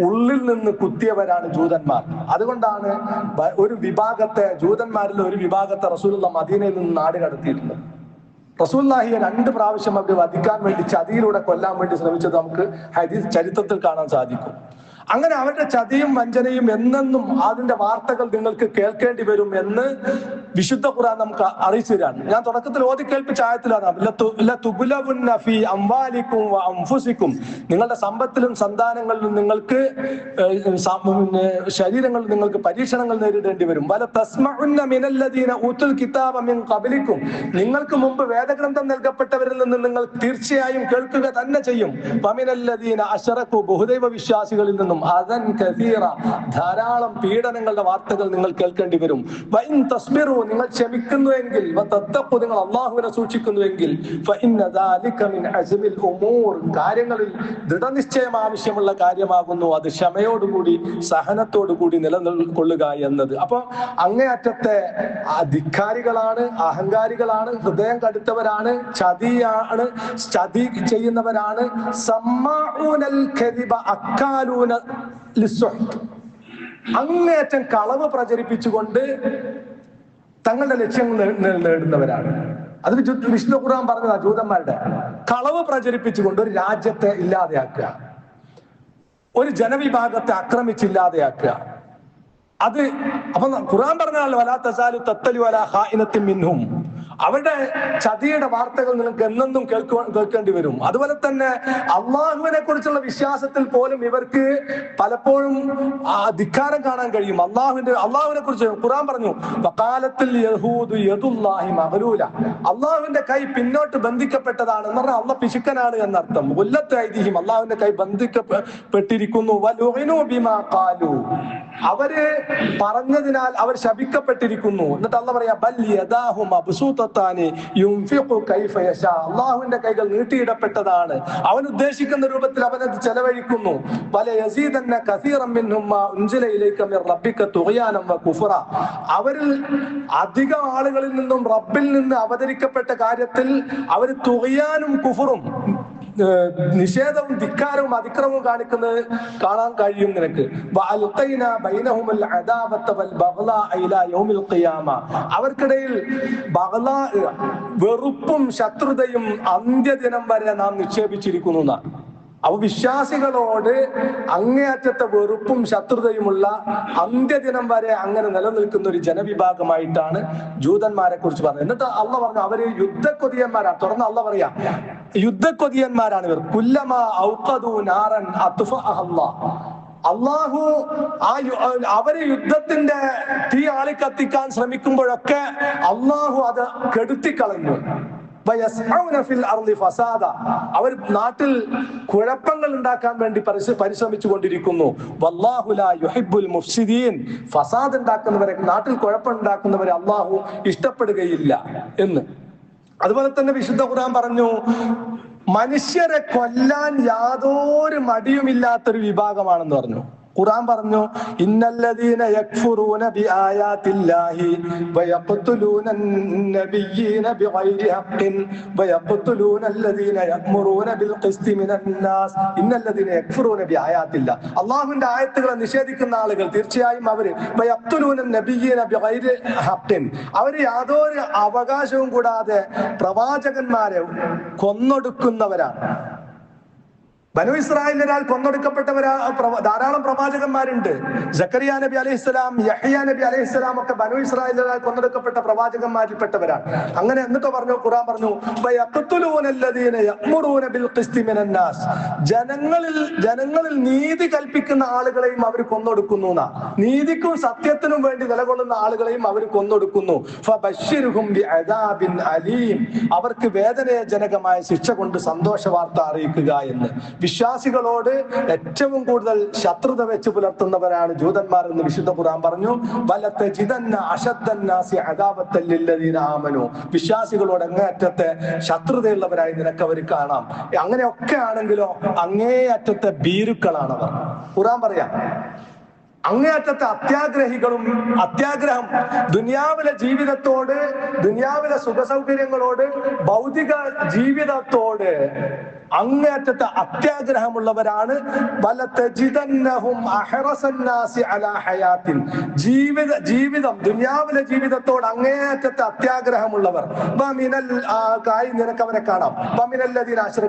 ഉള്ളിൽ നിന്ന് കുത്തിയവരാണ് ജൂതന്മാർ. അതുകൊണ്ടാണ് ഒരു വിഭാഗത്തെ, ജൂതന്മാരിൽ ഒരു വിഭാഗത്തെ റസൂലുള്ളാഹി മദീനയിൽ നിന്ന് നാട് കടത്തിയിട്ടുള്ളത്. റസൂലുള്ളാഹിയെ 2 പ്രാവശ്യം അവർ വധിക്കാൻ വേണ്ടി, ചതിയിലൂടെ കൊല്ലാൻ വേണ്ടി ശ്രമിച്ചത് നമുക്ക് ഹദീസ് ചരിത്രത്തിൽ കാണാൻ സാധിക്കും. അങ്ങനെ അവരുടെ ചതിയും വഞ്ചനയും എന്നെന്നും അതിന്റെ വാർത്തകൾ നിങ്ങൾക്ക് കേൾക്കേണ്ടി വരും എന്ന് വിശുദ്ധ ഖുർആൻ നമുക്ക് അറിയിച്ചു തരാണ്. ഞാൻ തുടക്കത്തിൽ ഓതി കേൾപ്പിച്ച ആയത്തിലാണ് നിങ്ങളുടെ സമ്പത്തിലും സന്താനങ്ങളിലും നിങ്ങൾക്ക് ശരീരങ്ങളിൽ നിങ്ങൾക്ക് പരീക്ഷണങ്ങൾ നേരിടേണ്ടി വരും. നിങ്ങൾക്ക് മുമ്പ് വേദഗ്രന്ഥം നൽകപ്പെട്ടവരിൽ നിന്ന് നിങ്ങൾ തീർച്ചയായും കേൾക്കുക തന്നെ ചെയ്യും. ബഹുദൈവ വിശ്വാസികളിൽ നിന്നും അദൻ കസീറ, ധാരാളം പീഡനങ്ങളുടെ വാർത്തകൾ നിങ്ങൾ കേൾക്കേണ്ടി വരും. വഇൻ തസ്ബിറു, നിങ്ങൾ ക്ഷമിക്കുന്നുവെങ്കിൽ, വതത്തഖു, നിങ്ങൾ അല്ലാഹുവിനെ സൂക്ഷിക്കുന്നുവെങ്കിൽ, ഫഇന്ന ദാലിക മിൻ അസ്മിൽ ഉമൂർ, കാര്യങ്ങളിൽ ദൃഢനിശ്ചയം ആവശ്യമുള്ള കാര്യമാകുന്നു അത് ക്ഷമയോടുകൂടി സഹനത്തോടുകൂടി നിലനിൽക്കൊള്ളുക എന്നത്. അപ്പൊ അങ്ങേയറ്റത്തെ ധിക്കാരികളാണ്, അഹങ്കാരികളാണ്, ഹൃദയം കടുത്തവരാണ്, ചതി ചെയ്യുന്നവരാണ്. സമ്മാഊനൽ കദിബ അക്കാലൂന ലിസ്സുഹ്ത്, അങ്ങേയറ്റം കളവ് പ്രചരിപ്പിച്ചുകൊണ്ട് തങ്ങളുടെ ലക്ഷ്യങ്ങൾ നേടുന്നവരാണ്. അത് വിശുദ്ധ ഖുർആൻ പറഞ്ഞതാ. ജൂതന്മാരുടെ കളവ് പ്രചരിപ്പിച്ചുകൊണ്ട് ഒരു രാജ്യത്തെ ഇല്ലാതെയാക്കുക, ഒരു ജനവിഭാഗത്തെ ആക്രമിച്ചില്ലാതെയാക്കുക. അത് അപ്പൊ ഖുർആൻ പറഞ്ഞാൽ വലാ തസാലു തത്തലു അലാ ഖായിനത്തിൻ മിൻഹും, അവരുടെ ചതിയുടെ വാർത്തകൾ നിങ്ങൾക്ക് എന്നെന്നും കേൾക്കേണ്ടി വരും. അതുപോലെ തന്നെ അള്ളാഹുവിനെ കുറിച്ചുള്ള വിശ്വാസത്തിൽ പോലും ഇവർക്ക് പലപ്പോഴും ധിക്കാരം കാണാൻ കഴിയും. അള്ളാഹുവിനെ കുറിച്ച് ഖുർആൻ പറഞ്ഞു, വഖാലത്തിൽ യഹൂദു യദുല്ലാഹി മഗ്ലൂല, അള്ളാഹുവിന്റെ കൈ പിന്നോട്ട് ബന്ധിക്കപ്പെട്ടതാണ് എന്ന് പറഞ്ഞാൽ അള്ളാഹ് പിശുക്കനാണ് എന്നർത്ഥം. ഉല്ലത്ത് ഐദിഹിം, അള്ളാഹുവിന്റെ കൈ ബന്ധിക്കപ്പെട്ടിരിക്കുന്നു. വലുഇനു ബിമാ ഖാലു, അവര് പറഞ്ഞതിനാൽ അവർ ശപിക്കപ്പെട്ടിരിക്കുന്നു. എന്നിട്ട് അള്ളാഹ് പറയാ ബൽ യദാഹു മബ്സൂതത്താനി യുൻഫിഖു കൈഫ യശാ, അള്ളാഹുവിന്റെ കൈകൾ നീട്ടിയിടപ്പെട്ടതാണ്, അവൻ ഉദ്ദേശിക്കുന്ന രൂപത്തിൽ അവനത് ചെലവഴിക്കുന്നു. വല യസീദന്ന കസീറൻ മിൻഹും മാ ഉൻസില ഇലൈക മിർ റബ്ബിക തുഗ്യാനം വ കുഫ്റ, അവരിൽ അധികം ആളുകളിൽ നിന്നും റബ്ബിൽ നിന്ന് അവതരിക്കപ്പെട്ട കാര്യത്തിൽ അവർ തുഗ്യാനും കുഫറും, നിഷേധവും ധിക്കാരവും അതിക്രമവും കാണിക്കുന്നത് കാണാൻ കഴിയും നിനക്ക്. അവർക്കിടയിൽ വെറുപ്പും ശത്രുതയും അന്ത്യദിനം വരെ നാം നിക്ഷേപിച്ചിരിക്കുന്നു എന്നാണ്. അവ വിശ്വാസികളോട് അങ്ങേയറ്റത്തെ വെറുപ്പും ശത്രുതയുമുള്ള അന്ത്യദിനം വരെ അങ്ങനെ നിലനിൽക്കുന്ന ഒരു ജനവിഭാഗമായിട്ടാണ് ജൂതന്മാരെ കുറിച്ച് പറഞ്ഞത്. എന്നിട്ട് അള്ളാഹ് പറഞ്ഞു അവര് യുദ്ധക്കൊതിയന്മാരാണ്. തുറന്ന് അള്ളാഹ് പറയാ യുദ്ധക്കൊതിയന്മാരാണ് ഇവർ. കുല്ലമാ ഔഖദു നാറൻ അത്ഫഅഹ അല്ലാഹ്, അള്ളാഹു അവര് യുദ്ധത്തിന്റെ തീ ആളിക്കത്തിക്കാൻ ശ്രമിക്കുമ്പോഴൊക്കെ അള്ളാഹു അത് കെടുത്തിക്കളഞ്ഞു. അവർ നാട്ടിൽ കുഴപ്പങ്ങൾ ഉണ്ടാക്കാൻ വേണ്ടി പരിശ്രമിച്ചു കൊണ്ടിരിക്കുന്നു. വല്ലാഹു ലാ യുഹിബ്ബുൽ മുഫ്സിദീൻ, ഫസാദ് ഉണ്ടാക്കുന്നവരെ, നാട്ടിൽ കുഴപ്പം ഉണ്ടാക്കുന്നവരെ അള്ളാഹു ഇഷ്ടപ്പെടുകയില്ല എന്ന്. അതുപോലെ തന്നെ വിശുദ്ധ ഖുർആൻ പറഞ്ഞു മനുഷ്യരെ കൊല്ലാൻ യാതൊരു മടിയുമില്ലാത്തൊരു വിഭാഗമാണെന്ന് പറഞ്ഞു. ഖുർആൻ പറഞ്ഞു, ഇന്നല്ലദീന യക്ഫുറൂന ബിആയാതില്ലാഹി വയഖ്തുലൂന നബിയ്യീന ബിഗൈരി ഹഖ്ഖിൻ വയഖ്തുലൂന അല്ലദീന യഅ്മുറൂന ബിൽ ഖിസ്തി മിനന്നാസ്. ഇന്നല്ലദീന യക്ഫുറൂന ബിആയാതില്ലാ, അല്ലാഹുവിന്റെ ആയത്തുകളെ നിഷേധിക്കുന്ന ആളുകൾ തീർച്ചയായും അവര് വയഖ്തുലൂന നബിയ്യീന ബിഗൈരി ഹഖ്ഖിൻ, അവര് യാതൊരു അവകാശവും കൂടാതെ പ്രവാചകന്മാരെ കൊന്നൊടുക്കുന്നവരാണ്. ബനു ഇസ്രായേലിൽ ഒരാൾ കൊന്നൊടുക്കപ്പെട്ടവരാ ധാരാളം പ്രവാചകന്മാരുണ്ട്. സക്കരിയ നബി അലൈഹിസ്സലാം, യഹ്യ നബി അലൈഹിസ്സലാം ഒക്കെ ബനു ഇസ്രായേലിൽ ഒരാൾ കൊന്നൊടുക്കപ്പെട്ട പ്രവാചകന്മാരിൽപ്പെട്ടവരാണ്. അങ്ങനെ എന്നിട്ട് പറഞ്ഞു, ഖുർആൻ പറഞ്ഞു, ജനങ്ങളിൽ നീതി കൽപ്പിക്കുന്ന ആളുകളെയും അവർ കൊന്നൊടുക്കുന്നു. നീതിക്കും സത്യത്തിനും വേണ്ടി നിലകൊള്ളുന്ന ആളുകളെയും അവർ കൊന്നൊടുക്കുന്നു. അവർക്ക് വേദനാജനകമായ ശിക്ഷ കൊണ്ട് സന്തോഷ വാർത്ത അറിയിക്കുക എന്ന്. വിശ്വാസികളോട് ഏറ്റവും കൂടുതൽ ശത്രുത വെച്ച് പുലർത്തുന്നവരാണ് ജൂതന്മാർ എന്ന് വിശുദ്ധ ഖുർആൻ പറഞ്ഞു. വിശ്വാസികളോട് അങ്ങേയറ്റത്തെ ശത്രുതയുള്ളവരായി നിനക്ക് അവർ കാണാം. അങ്ങനെയൊക്കെ ആണെങ്കിലോ അങ്ങേയറ്റത്തെ ഭീരുക്കളാണവർ. ഖുർആൻ പറയാം, അങ്ങേയറ്റത്തെ അത്യാഗ്രഹം ദുനിയാവിലെ ജീവിതത്തോട്, ദുനിയാവിലെ സുഖസൗകര്യങ്ങളോട്, ഭൗതിക ജീവിതത്തോട് അങ്ങേയറ്റത്തെ അത്യാഗ്രഹമുള്ളവരാണ്. ജീവിതം ദുനിയാവിലെ ജീവിതത്തോട് അങ്ങേയറ്റത്തെ അത്യാഗ്രഹമുള്ളവർ നിനക്ക് അവരെ കാണാം.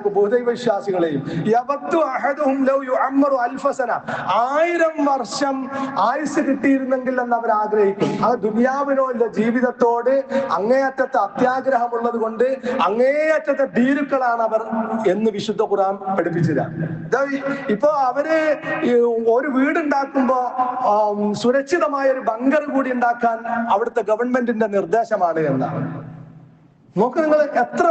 ബഹുദൈവവിശ്വാസികളെയും 1000 വർഷം ആയുസ് കിട്ടിയിരുന്നെങ്കിൽ എന്ന് അവർ ആഗ്രഹിക്കും. അത് ദുനിയാവിനോ ഇല്ല, ജീവിതത്തോട് അങ്ങേയറ്റത്തെ അത്യാഗ്രഹമുള്ളത് കൊണ്ട് അങ്ങേയറ്റത്തെ ഭീരുക്കളാണ് അവർ എന്ന് വിശുദ്ധ ഖുർആൻ പഠിപ്പിച്ചതാണ്. ഇപ്പൊ അവര് ഒരു വീടുണ്ടാക്കുമ്പോ സുരക്ഷിതമായ ഒരു ബങ്കർ കൂടി ഉണ്ടാക്കാൻ അവിടുത്തെ ഗവൺമെന്റിന്റെ നിർദ്ദേശമാണ് എന്നാണ്. നോക്ക് നിങ്ങൾ, എത്ര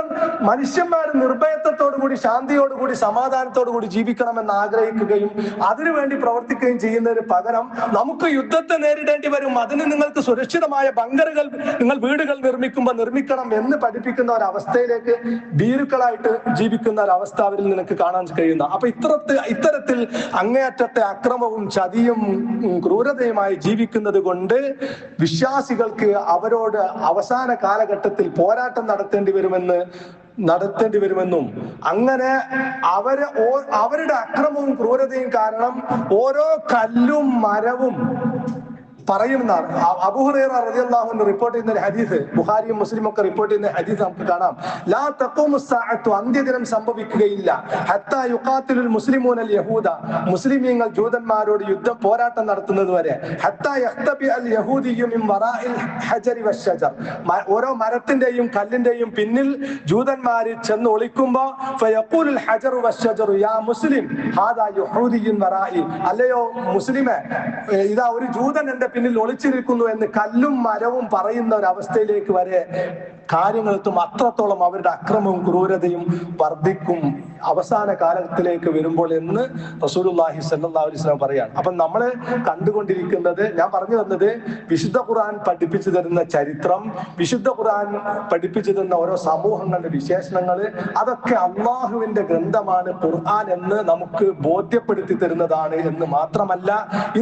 മനുഷ്യന്മാർ നിർഭയത്വത്തോടുകൂടി, ശാന്തിയോടുകൂടി, സമാധാനത്തോടുകൂടി ജീവിക്കണമെന്ന് ആഗ്രഹിക്കുകയും അതിനുവേണ്ടി പ്രവർത്തിക്കുകയും ചെയ്യുന്നതിന് പകരം നമുക്ക് യുദ്ധത്തെ നേരിടേണ്ടി വരും, അതിന് നിങ്ങൾക്ക് സുരക്ഷിതമായ ബങ്കറുകൾ, നിങ്ങൾ വീടുകൾ നിർമ്മിക്കുമ്പോൾ നിർമ്മിക്കണം എന്ന് പഠിപ്പിക്കുന്ന ഒരവസ്ഥയിലേക്ക് ഭീരുക്കളായിട്ട് ജീവിക്കുന്ന ഒരവസ്ഥ അവരിൽ നിനക്ക് കാണാൻ കഴിയുന്ന. അപ്പൊ ഇത്തരത്തിൽ അങ്ങേയറ്റത്തെ അക്രമവും ചതിയും ക്രൂരതയുമായി ജീവിക്കുന്നത് കൊണ്ട് വിശ്വാസികൾക്ക് അവരോട് അവസാന കാലഘട്ടത്തിൽ പോരാട്ടം നടത്തേണ്ടി വരുമെന്നും അങ്ങനെ അവരുടെ അക്രമവും ക്രൂരതയും കാരണം ഓരോ കല്ലും മരവും പറയുന്നതാണ്. അബൂ ഹുറൈറ റളിയല്ലാഹു അൻഹു റിപ്പോർട്ട് ചെയ്യുന്ന ഒരു ഹദീസ്, ബുഖാരിയും മുസ്ലിം ഒക്കെ റിപ്പോർട്ട് ചെയ്യുന്ന ഹദീസ് നമുക്ക് കാണാം. ലാ തഖൂമു സ്സാഅത്തു, അന്ത്യദിനം സംഭവിക്കുകയില്ല, ഹത്താ യുഖാതിലുൽ മുസ്ലിമൂന അൽ യഹൂദ, മുസ്ലിമീങ്ങൾ ജൂതന്മാരോട് പോരാട്ടം നടത്തുന്നത് വരെ. ഹത്താ യഖ്തബി അൽ യഹൂദിയ്യു മിൻ വറാഇൽ ഹജരി വശജർ, ഓരോ മരത്തിന്റെയും കല്ലിന്റെയും പിന്നിൽ ജൂതന്മാര് ചെന്ന് ഒളിക്കുമ്പോ ഫയഖൂലുൽ ഹജറു വശജറു യാ മുസ്ലിം ഹാദാ യഹൂദിയ്യുൻ വറാഇ, അല്ലയോ മുസ്ലിമേ, ഇതാ ഒരു ജൂതൻ എന്റെ പിന്നിൽ ഒളിച്ചിരിക്കുന്നു എന്ന് കല്ലും മരവും പറയുന്ന ഒരു അവസ്ഥയിലേക്ക് വരെ കാര്യങ്ങളെത്തും. അത്രത്തോളം അവരുടെ അക്രമവും ക്രൂരതയും വർദ്ധിക്കും അവസാന കാലത്തിലേക്ക് വരുമ്പോൾ എന്ന് റസൂലുള്ളാഹി സ്വല്ലല്ലാഹു അലൈഹി വസല്ലം പറയാണ്. അപ്പൊ നമ്മള് കണ്ടുകൊണ്ടിരിക്കുന്നത്, ഞാൻ പറഞ്ഞു തന്നത്, വിശുദ്ധ ഖുർആൻ പഠിപ്പിച്ചു തരുന്ന ചരിത്രം, വിശുദ്ധ ഖുർആൻ പഠിപ്പിച്ചു തരുന്ന ഓരോ സമൂഹങ്ങളുടെ വിശേഷണങ്ങള്, അതൊക്കെ അള്ളാഹുവിന്റെ ഗ്രന്ഥമാണ് ഖുർആൻ എന്ന് നമുക്ക് ബോധ്യപ്പെടുത്തി തരുന്നതാണ് എന്ന് മാത്രമല്ല,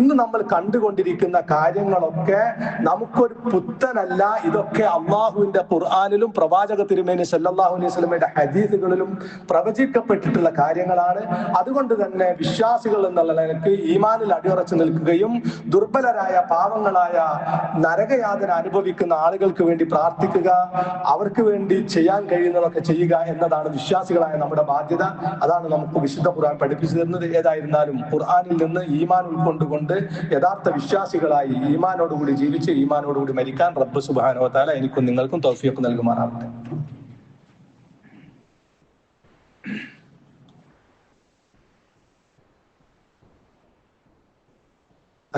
ഇന്ന് നമ്മൾ കണ്ടുകൊണ്ടിരിക്കുന്ന കാര്യങ്ങളൊക്കെ നമുക്കൊരു പുത്തനല്ല. ഇതൊക്കെ അള്ളാഹുവിന്റെ ഖുർആനിലും പ്രവാചക തിരുമേനി സല്ലല്ലാഹു അലൈഹി വസല്ലമയുടെ ഹദീസുകളിലും പ്രവചിക്കപ്പെട്ടിട്ടുള്ള കാര്യങ്ങളാണ്. അതുകൊണ്ട് തന്നെ വിശ്വാസികൾ എന്നുള്ള നിലയ്ക്ക് ഈമാനിൽ അടിയുറച്ചു നിൽക്കുകയും ദുർബലരായ പാവങ്ങളായ നരകയാതന അനുഭവിക്കുന്ന ആളുകൾക്ക് വേണ്ടി പ്രാർത്ഥിക്കുക, അവർക്ക് വേണ്ടി ചെയ്യാൻ കഴിയുന്നതൊക്കെ ചെയ്യുക എന്നതാണ് വിശ്വാസികളായ നമ്മുടെ ബാധ്യത. അതാണ് നമുക്ക് വിശുദ്ധ ഖുർആൻ പഠിപ്പിച്ചു തരുന്നത്. ഏതായിരുന്നാലും ഖുർആനിൽ നിന്ന് ഈമാൻ ഉൾക്കൊണ്ടുകൊണ്ട് യഥാർത്ഥ വിശ്വാസികളായി ഈമാനോടുകൂടി ജീവിച്ച് ഈമാനോടുകൂടി മരിക്കാൻ റബ്ബ് സുബ്ഹാനഹു വ തആല എനിക്കും നിങ്ങൾക്കും തൗഫീഖ് നൽകുമാറാവട്ടെ.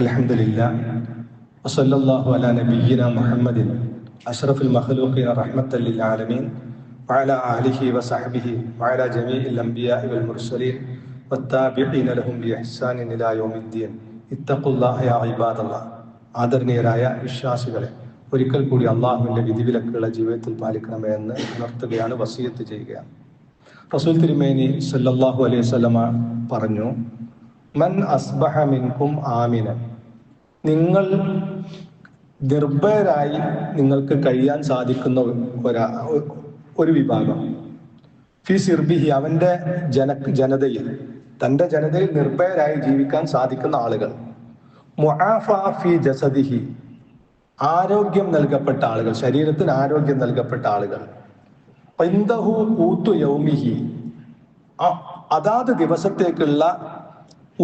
അൽഹംദുലില്ലാഹ് വസല്ലല്ലാഹു അലാ നബിയ്യിനാ മുഹമ്മദിൻ അഷ്റഫുൽ മഖ്ലൂഖീന റഹ്മത്തൽ ലിൽ ആലമീൻ വഅലാ ആലിഹി വസഹ്ബിഹി വഅലാ ജമീഇൽ അംബിയാഇ വൽ മുർസലീൻ വത്താബിഈന ലഹും ബിഇഹ്സാനിൻ ഇലാ യൗമിദ്ദീൻ ഇത്തഖുല്ലാഹ യാ ഇബാദല്ലാഹ്. ആദരണീയരായ വിശ്വാസികളെ, ഒരിക്കൽ കൂടി അള്ളാഹുവിന്റെ വിധിവിലക്കുകളെ ജീവിതത്തിൽ പാലിക്കണമേ എന്ന് ഉണർത്തുകയാണ്, വസിയത്ത് ചെയ്യുകയാണ്. റസൂൽ തിരുമേനി സല്ലല്ലാഹു അലൈഹി വസല്ലമ പറഞ്ഞു, മൻ അസ്ബഹ മിൻകും ആമിനൻ, നിങ്ങൾ നിർഭയരായി നിങ്ങൾക്ക് കഴിയാൻ സാധിക്കുന്ന ഒരു വിഭാഗം, ഫി സിർബിഹി, അവന്റെ ജനതയിൽ, തന്റെ ജനതയിൽ നിർഭയരായി ജീവിക്കാൻ സാധിക്കുന്ന ആളുകൾ, മുആഫ ഫി ജസദിഹി, ആരോഗ്യം നൽകപ്പെട്ട ആളുകൾ, ശരീരത്തിന് ആരോഗ്യം നൽകപ്പെട്ട ആളുകൾ, ഇൻദഹു ഊതു യൗമിഹി, അതാത് ദിവസത്തേക്കുള്ള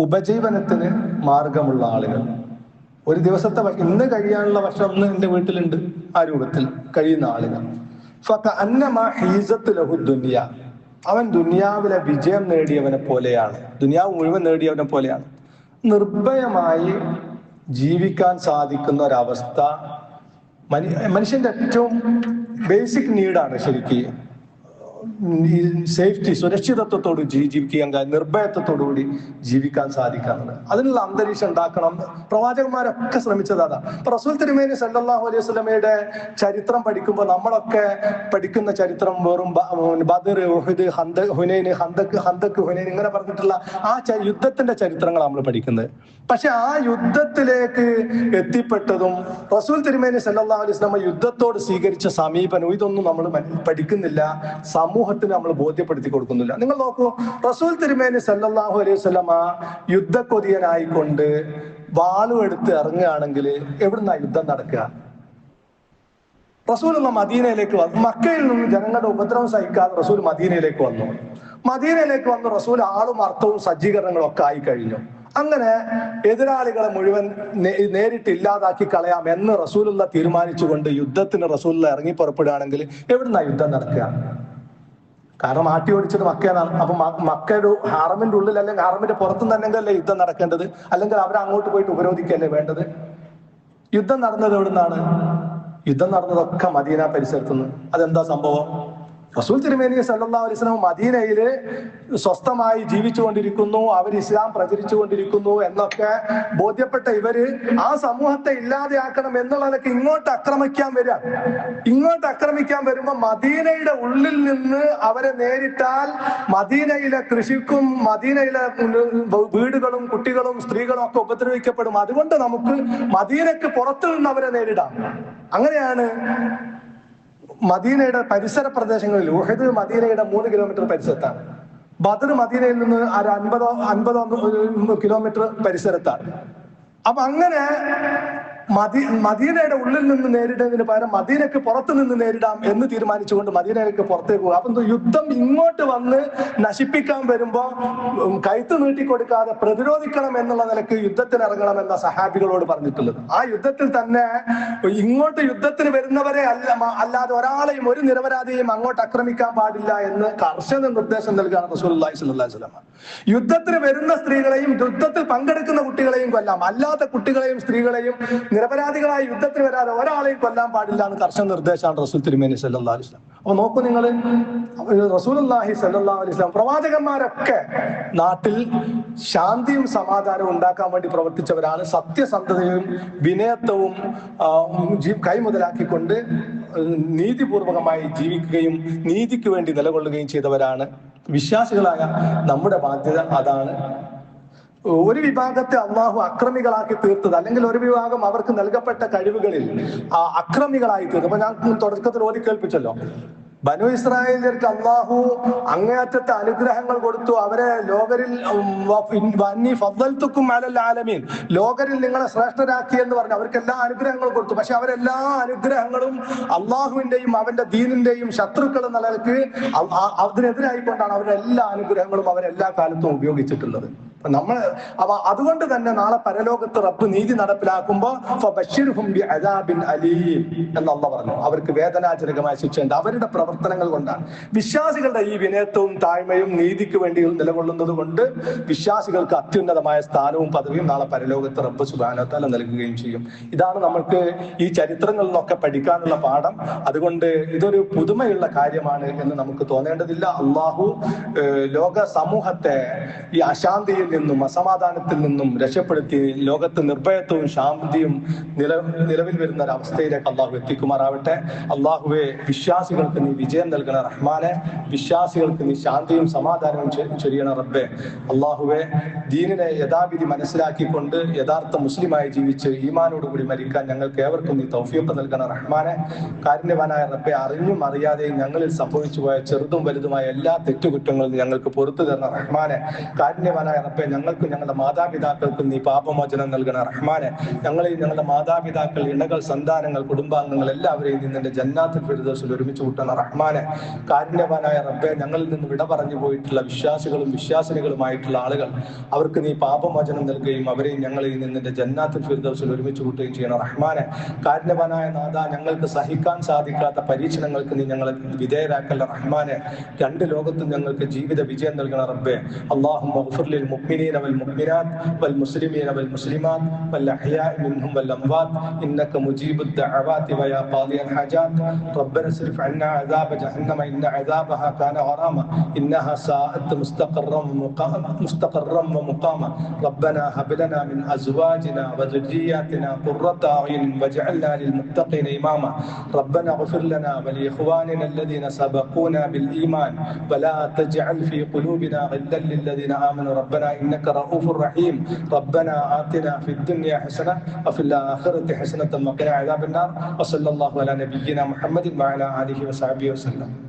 ഉപജീവനത്തിന് മാർഗമുള്ള ആളുകൾ. ഒരു ദിവസത്തെ ഇന്ന് കഴിയാനുള്ള ഭക്ഷണം ഇന്ന് എന്റെ വീട്ടിലുണ്ട്, ആ രൂപത്തിൽ കഴിയുന്ന ആളുകൾ. ഫകഅന്നമാ ഹീസത്ത് ലഹു ദുനിയ, അവൻ ദുനിയാവിലെ വിജയം നേടിയവനെ പോലെയാണ്, ദുനിയാവ് മുഴുവൻ നേടിയവനെ പോലെയാണ്. നിർഭയമായി ജീവിക്കാൻ സാധിക്കുന്ന ഒരവസ്ഥ മനുഷ്യന്റെ ഏറ്റവും ബേസിക് നീഡാണ്. ശരിക്കും സേഫ്റ്റി, സുരക്ഷിതത്വത്തോട് ജീവിക്കാൻ, നിർഭയത്വത്തോടുകൂടി ജീവിക്കാൻ സാധിക്കാറുണ്ട്. അതിനുള്ള അന്തരീക്ഷം ഉണ്ടാക്കണം. പ്രവാചകന്മാരൊക്കെ ശ്രമിച്ചത് അതാ. ഇപ്പൊ റസൂൽ തിരുമേനി സല്ലല്ലാഹു അലൈഹി വസല്ലമയുടെ ചരിത്രം പഠിക്കുമ്പോൾ നമ്മളൊക്കെ പഠിക്കുന്ന ചരിത്രം വെറും ബദർ, ഉഹദ്, ഹുനൈൻ, ഹന്തക്ക്, ഹുനൈൻ ഇങ്ങനെ പറഞ്ഞിട്ടുള്ള ആ യുദ്ധത്തിന്റെ ചരിത്രങ്ങൾ നമ്മൾ പഠിക്കുന്നത്. പക്ഷെ ആ യുദ്ധത്തിലേക്ക് എത്തിപ്പെട്ടതും റസൂൽ തിരുമേനി സല്ലല്ലാഹു അലൈഹി വസല്ലമ യുദ്ധത്തോട് സ്വീകരിച്ച സമീപനം, ഇതൊന്നും നമ്മൾ പഠിക്കുന്നില്ല, സമൂഹത്തിന് നമ്മൾ ബോധ്യപ്പെടുത്തി കൊടുക്കുന്നില്ല. നിങ്ങൾ നോക്കൂ, റസൂൽ തിരുമേനി സല്ലല്ലാഹു അലൈഹി വസല്ലമ യുദ്ധക്കൊതിയനായിക്കൊണ്ട് വാളും എടുത്ത് ഇറങ്ങുകയാണെങ്കിൽ എവിടുന്നാ യുദ്ധം നടക്കുക? റസൂലുള്ള മദീനയിലേക്ക് വന്നു. മക്കയിൽ നിന്ന് ജനങ്ങളുടെ ഉപദ്രവം സഹിക്കാതെ റസൂൽ മദീനയിലേക്ക് വന്നു. മദീനയിലേക്ക് വന്നു റസൂൽ ആളും അർത്ഥവും സജ്ജീകരണങ്ങളും ഒക്കെ ആയി കഴിഞ്ഞു. അങ്ങനെ എതിരാളികളെ മുഴുവൻ നേരിട്ട് ഇല്ലാതാക്കി കളയാം എന്ന് റസൂലുള്ള തീരുമാനിച്ചുകൊണ്ട് യുദ്ധത്തിന് റസൂലുള്ള ഇറങ്ങി പുറപ്പെടുകയാണെങ്കിൽ എവിടുന്നാ യുദ്ധം നടക്കുക? കാരണം ആട്ടി ഓടിച്ചത് മക്കയാണ്. അപ്പൊ മക്കയുടെ ഹറമിന്റെ ഉള്ളിൽ അല്ലെങ്കിൽ ഹറമിന്റെ പുറത്തും തന്നെയല്ലേ യുദ്ധം നടക്കേണ്ടത്? അല്ലെങ്കിൽ അവരെ അങ്ങോട്ട് പോയിട്ട് ഉപരോധിക്കല്ലേ വേണ്ടത്? യുദ്ധം നടന്നത് എവിടുന്നാണ്? യുദ്ധം നടന്നതൊക്കെ മദീന പരിസരത്തുനിന്ന്. അതെന്താ സംഭവം? റസൂൽ തിരുമേനി സല്ലല്ലാഹു അലൈഹി വസല്ലം മദീനയിൽ സ്വസ്ഥമായി ജീവിച്ചുകൊണ്ടിരിക്കുന്നു, അവർ ഇസ്ലാം പ്രചരിച്ചുകൊണ്ടിരിക്കുന്നു എന്നൊക്കെ ബോധ്യപ്പെട്ട ഇവര് ആ സമൂഹത്തെ ഇല്ലാതെയാക്കണം എന്നുള്ളതൊക്കെ ഇങ്ങോട്ട് ആക്രമിക്കാൻ വരിക. ഇങ്ങോട്ട് ആക്രമിക്കാൻ വരുമ്പോ മദീനയുടെ ഉള്ളിൽ നിന്ന് അവരെ നേരിട്ടാൽ മദീനയിലെ കൃഷിക്കും മദീനയിലെ വീടുകളും കുട്ടികളും സ്ത്രീകളും ഒക്കെ ഉപദ്രവിക്കപ്പെടും. അതുകൊണ്ട് നമുക്ക് മദീനക്ക് പുറത്തു നിന്ന് അവരെ നേരിടാം. അങ്ങനെയാണ് മദീനയുടെ പരിസര പ്രദേശങ്ങളിൽ, ഉഹദ് മദീനയുടെ 3 കിലോമീറ്റർ പരിസരത്താണ്, ബദർ മദീനയിൽ നിന്ന് 50 കിലോമീറ്റർ പരിസരത്താണ്. അപ്പൊ അങ്ങനെ മദീനയുടെ ഉള്ളിൽ നിന്ന് നേരിടുന്നതിന് പകരം മദീനക്ക് പുറത്തു നിന്ന് നേരിടാം എന്ന് തീരുമാനിച്ചുകൊണ്ട് മദീനയിലേക്ക് പുറത്തേക്ക് പോകുക. അപ്പൊ യുദ്ധം ഇങ്ങോട്ട് വന്ന് നശിപ്പിക്കാൻ വരുമ്പോ കൈത്ത് നീട്ടിക്കൊടുക്കാതെ പ്രതിരോധിക്കണം എന്നുള്ള നിലക്ക് യുദ്ധത്തിന് ഇറങ്ങണം എന്ന സഹാബികളോട് പറഞ്ഞിട്ടുള്ളത്. ആ യുദ്ധത്തിൽ തന്നെ ഇങ്ങോട്ട് യുദ്ധത്തിന് വരുന്നവരെ അല്ലാതെ ഒരാളെയും ഒരു നിരപരാധിയെയും അങ്ങോട്ട് ആക്രമിക്കാൻ പാടില്ല എന്ന് കർശന നിർദ്ദേശം നൽകുകയാണ് റസൂലുള്ളാഹി സ്വല്ലല്ലാഹു അലൈഹി വസല്ലം. യുദ്ധത്തിന് വരുന്ന സ്ത്രീകളെയും യുദ്ധത്തിൽ പങ്കെടുക്കുന്ന കുട്ടികളെയും കൊല്ലാം, അല്ലാത്ത കുട്ടികളെയും സ്ത്രീകളെയും നിരപരാധികളായി യുദ്ധത്തിന് വരാതെ ഒരാളെയും കൊല്ലാൻ പാടില്ല എന്ന് കർശന നിർദ്ദേശമാണ് റസൂൽ തിരുമേനി സല്ലല്ലാഹു അലൈഹി വസല്ലം. അപ്പൊ നോക്കൂ നിങ്ങൾ, റസൂലുള്ളാഹി സ്വല്ലല്ലാഹു അലൈഹി വസല്ലം പ്രവാചകന്മാരൊക്കെ നാട്ടിൽ ശാന്തിയും സമാധാനവും ഉണ്ടാക്കാൻ വേണ്ടി പ്രവർത്തിച്ചവരാണ്. സത്യസന്ധതയും വിനയത്വവും കൈമുതലാക്കിക്കൊണ്ട് നീതിപൂർവകമായി ജീവിക്കുകയും നീതിക്ക് വേണ്ടി നിലകൊള്ളുകയും ചെയ്തവരാണ്. വിശ്വാസികളായ നമ്മുടെ ബാധ്യത അതാണ്. ഒരു വിഭാഗത്തെ അള്ളാഹു അക്രമികളാക്കി തീർത്തത്, അല്ലെങ്കിൽ ഒരു വിഭാഗം അവർക്ക് നൽകപ്പെട്ട കഴിവുകളിൽ അക്രമികളായി തീർത്തത്. അപ്പൊ ഞാൻ തുടക്കത്തിൽ ഓതി കേൾപ്പിച്ചല്ലോ, ബനു ഇസ്രായേലിയർക്ക് അള്ളാഹു അങ്ങേയറ്റത്തെ അനുഗ്രഹങ്ങൾ കൊടുത്തു. അവരെ ലോകരിൽ ലോകരിൽ നിങ്ങളെ ശ്രേഷ്ഠരാക്കി എന്ന് പറഞ്ഞു അവർക്ക് എല്ലാ അനുഗ്രഹങ്ങളും കൊടുത്തു. പക്ഷെ അവരെല്ലാ അനുഗ്രഹങ്ങളും അള്ളാഹുവിന്റെയും അവന്റെ ദീനിന്റെയും ശത്രുക്കൾ എന്ന നിലക്ക് അതിനെതിരായിക്കൊണ്ടാണ് അവരുടെ എല്ലാ അനുഗ്രഹങ്ങളും അവരെല്ലാ കാലത്തും ഉപയോഗിച്ചിട്ടുള്ളത്. അതുകൊണ്ട് തന്നെ നാളെ പരലോകത്ത് റബ്ബ് നീതി നടപ്പിലാക്കുമ്പോ എന്ന് അള്ളാഹ് പറഞ്ഞു, അവർക്ക് വേദനാജനകമായ ശിക്ഷയുണ്ട്. അവരുടെ പ്രവർത്തനങ്ങൾ കൊണ്ടാണ്. വിശ്വാസികളുടെ ഈ വിനയത്വവും താഴ്മയും നീതിക്ക് വേണ്ടി നിലകൊള്ളുന്നത് കൊണ്ട് വിശ്വാസികൾക്ക് അത്യുന്നതമായ സ്ഥാനവും പദവിയും നാളെ പരലോകത്ത് റബ്ബ് സുബ്ഹാനഹു വ തആല നൽകുകയും ചെയ്യും. ഇതാണ് നമ്മൾക്ക് ഈ ചരിത്രങ്ങളിൽ നിന്നൊക്കെ പഠിക്കാനുള്ള പാഠം. അതുകൊണ്ട് ഇതൊരു പുതുമയുള്ള കാര്യമാണ് എന്ന് നമുക്ക് തോന്നേണ്ടതില്ല. അള്ളാഹു ലോക സമൂഹത്തെ ഈ അശാന്തിയിൽ നിന്നും അസമാധാനത്തിൽ നിന്നും രക്ഷപ്പെടുത്തി ലോകത്ത് നിർഭയത്വവും ശാന്തിയും നിലവിൽ വരുന്ന ഒരു അവസ്ഥയിലേക്ക് അള്ളാഹു എത്തിക്കുമാറാവട്ടെ. അള്ളാഹുവെ, വിശ്വാസികൾക്ക് നീ വിജയം നൽകണ റഹ്മാനെ, വിശ്വാസികൾക്ക് നീ ശാന്തിയും സമാധാനവും ചൊരിയണ റബ്ബെ. അള്ളാഹുവെ, ദീനിനെ യഥാവിധി മനസ്സിലാക്കിക്കൊണ്ട് യഥാർത്ഥ മുസ്ലിമായി ജീവിച്ച് ഈമാനോടുകൂടി മരിക്കാൻ ഞങ്ങൾക്ക് ഏവർക്കും നീ തൗഫീഖ് നൽകണ റഹ്മാനെ. കാരുണ്യവാനായ റബ്ബെ, അറിഞ്ഞും അറിയാതെയും ഞങ്ങളിൽ സംഭവിച്ചു പോയ ചെറുതും വലുതുമായ എല്ലാ തെറ്റുകുറ്റങ്ങളും ഞങ്ങൾക്ക് പുറത്തു തരണ റഹ്മാനെ. കാരുണ്യവാനായ റബ്ബെ, ഞങ്ങൾക്കും ഞങ്ങളുടെ മാതാപിതാക്കൾക്കും നീ പാപമോചനം നൽകണ റഹ്മാനെ. ഞങ്ങളെയും ഞങ്ങളുടെ മാതാപിതാക്കൾ, ഇണകൾ, സന്താനങ്ങൾ, കുടുംബാംഗങ്ങൾ എല്ലാവരെയും നിന്റെ ജന്നാത്തുൽ ഫിർദൗസിൽ ഒരുമിച്ച് കൂട്ടണ റഹ്മാനെ. കാരുണ്യവാനായ റബ്ബെ, ഞങ്ങളിൽ നിന്ന് വിട പറഞ്ഞു പോയിട്ടുള്ള വിശ്വാസികളും വിശ്വാസിനികളുമായിട്ടുള്ള ആളുകൾ, അവർക്ക് നീ പാപമോചനം നൽകുകയും അവരെയും ഞങ്ങളെയും നിന്റെ ജന്നാത്തുൽ ഫിർദൗസിൽ ഒരുമിച്ച് കൂട്ടുകയും ചെയ്യണം റഹ്മാനെ. കാരുണ്യവാനായ നാഥ, ഞങ്ങൾക്ക് സഹിക്കാൻ സാധിക്കാത്ത പരീക്ഷണങ്ങൾക്ക് നീ ഞങ്ങളെ വിധേയരാക്കല്ല റഹ്മാനെ. രണ്ട് ലോകത്തും ഞങ്ങൾക്ക് ജീവിത വിജയം നൽകണ റബ്ബെ. അല്ലാഹുമ്മ ഗ്ഫിർ ലിൽ മുഅ്മിനീന വൽ മുഅ്മിനാത്ത് വൽ മുസ്ലിമീന വൽ മുസ്ലിമാത്ത് വൽ അഹ്യാഇ മിൻഹും വൽ അംവാത്ത് ഇന്നക മുജീബുദ് ദഅവാതി വയാ ഖാദിയൽ ഹാജാത്ത്. റബ്ബന സ്രിഫ് അന്നാ അദാബ ജഹന്നമ ഇന്ന അദാബഹ കാന ഗറാമ ഇന്നഹ സാഅത്ത് മുസ്തഖറൻ വമുഖാമ. റബ്ബന ഹബ് ലനാ മിൻ അസ്വാജിനാ വദുർരിയ്യാതിനാ ഖുർറത അയുൻ വജ്അൽനാ ലിൽ മുത്തഖീന ഇമാമാ. റബ്ബന ഗ്ഫിർ ലനാ വലിഇഖ്വാനിനാ الذين سبقونا بالإيمان ولا تجعل في قلوبنا غلا للذين آمنوا ربنا إنك رؤوف رحيم. ربنا آتنا في الدنيا حسنة وفي الآخرة حسنة وقنا عذاب النار. وصلى الله على نبينا محمد وعلى آله وصحبه وسلم.